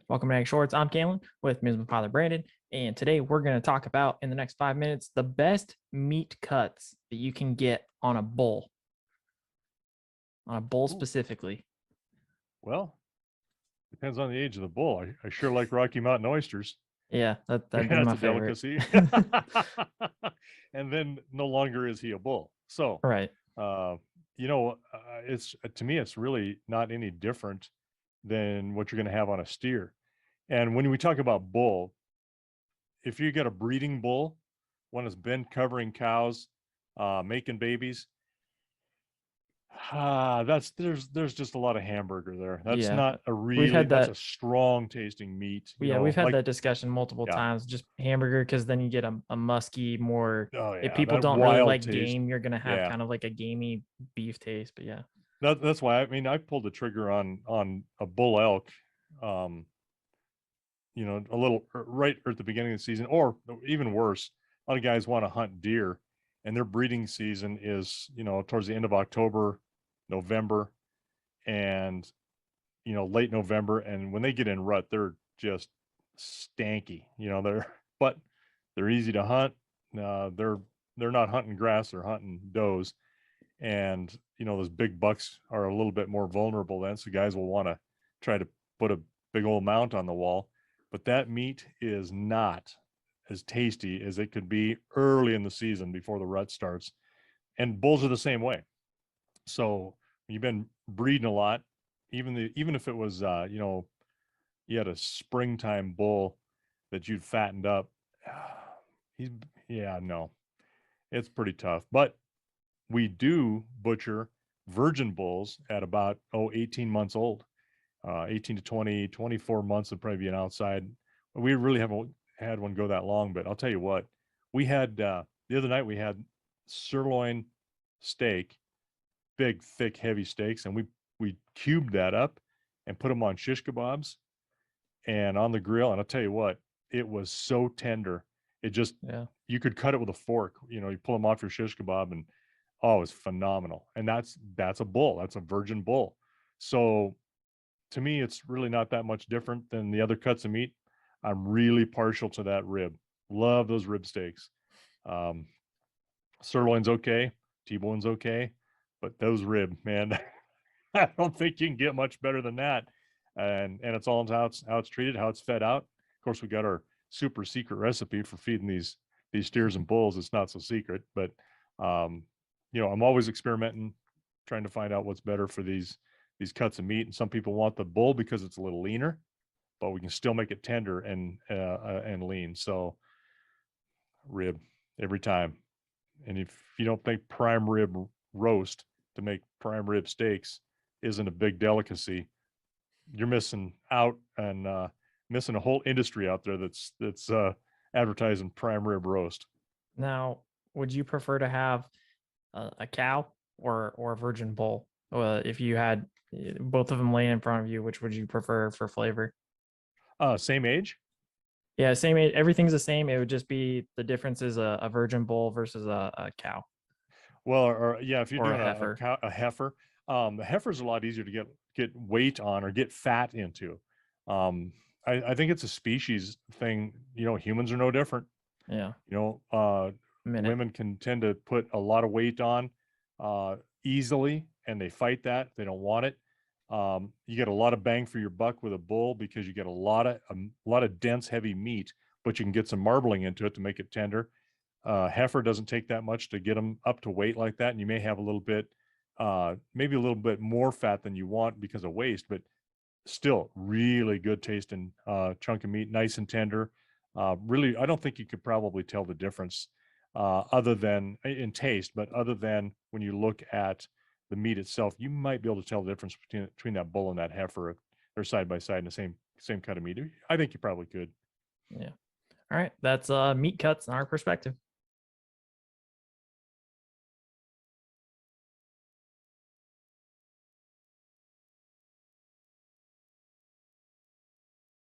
Welcome to Egg Shorts. I'm Cameron with Ms. My father Brandon, and today we're going to talk about in the next 5 minutes the best meat cuts that you can get on a bull Ooh, specifically. well, depends on the age of the bull. I sure like Rocky Mountain oysters. Yeah, they're That's my a favorite. delicacy. And then no longer is he a bull. So, Right. uh, it's to me, it's really not any different than what you're going to have on a steer. And when we talk about bull, if you get a breeding bull, one that's been covering cows, making babies, that's there's just a lot of hamburger there. That's Yeah, not a we've really had that's a that. strong tasting meat, Yeah, we've had like that discussion multiple yeah. times. Just hamburger, because then you get a musky, more. Oh If yeah, people that don't really wild like taste. game, you're gonna have Yeah. kind of like a gamey beef taste. But yeah, That's why I mean I pulled the trigger on a bull elk, um, a little right at the beginning of the season, or even worse, a lot of guys want to hunt deer, and their breeding season is towards the end of October, November, and late November, and when they get in rut, they're just stanky. But they're easy to hunt. They're not hunting grass; they're hunting does, and those big bucks are a little bit more vulnerable. Then, so guys will want to try to put a big old mount on the wall, but that meat is not as tasty as it could be early in the season before the rut starts. And bulls are the same way. So you've been breeding a lot, even if it was you had a springtime bull that you'd fattened up. He's yeah, no, it's pretty tough. But we do butcher virgin bulls at about 18 months old. 18 to 20, 24 months would probably be an outside. We really haven't had one go that long, but I'll tell you what, we had the other night we had sirloin steak, big, thick, heavy steaks, and we cubed that up and put them on shish kebabs and on the grill. And I'll tell you what, it was so tender. It just yeah. you could cut it with a fork. You pull them off your shish kebab, and oh, it's phenomenal. And that's a bull. That's a virgin bull. So to me, it's really not that much different than the other cuts of meat. I'm really partial to that rib. Love those rib steaks. Um, Sirloin's okay, T-bone's okay, but those rib, man, I don't think you can get much better than that. And it's all how it's treated, how it's fed out. Of course, we got our super secret recipe for feeding these steers and bulls. It's not so secret, but um, I'm always experimenting, trying to find out what's better for these cuts of meat. And some people want the bull because it's a little leaner, but we can still make it tender and lean. So rib every time. And if you don't think prime rib roast to make prime rib steaks isn't a big delicacy, you're missing out and missing a whole industry out there that's advertising prime rib roast. Now, would you prefer to have a cow or a virgin bull? If you had both of them laying in front of you, which would you prefer for flavor? Same age. Yeah, same. Everything's the same. It would just be the difference is a virgin bull versus a cow Well, or yeah, if you're or a doing heifer. a heifer, the heifer's a lot easier to get weight on or get fat into. Um, I think it's a species thing. Humans are no different. Yeah, You know, minute. women can tend to put a lot of weight on uh, easily, and they fight that. They don't want it. You get a lot of bang for your buck with a bull because you get a lot of dense, heavy meat, but you can get some marbling into it to make it tender. Heifer doesn't take that much to get them up to weight like that, and you may have a little bit, maybe a little bit more fat than you want because of waste, but still really good tasting chunk of meat, nice and tender. Really, I don't think you could probably tell the difference other than in taste, but other than when you look at the meat itself, you might be able to tell the difference between that bull and that heifer if they're side by side in the same kind of meat. I think you probably could. Yeah. All right. That's meat cuts in our perspective.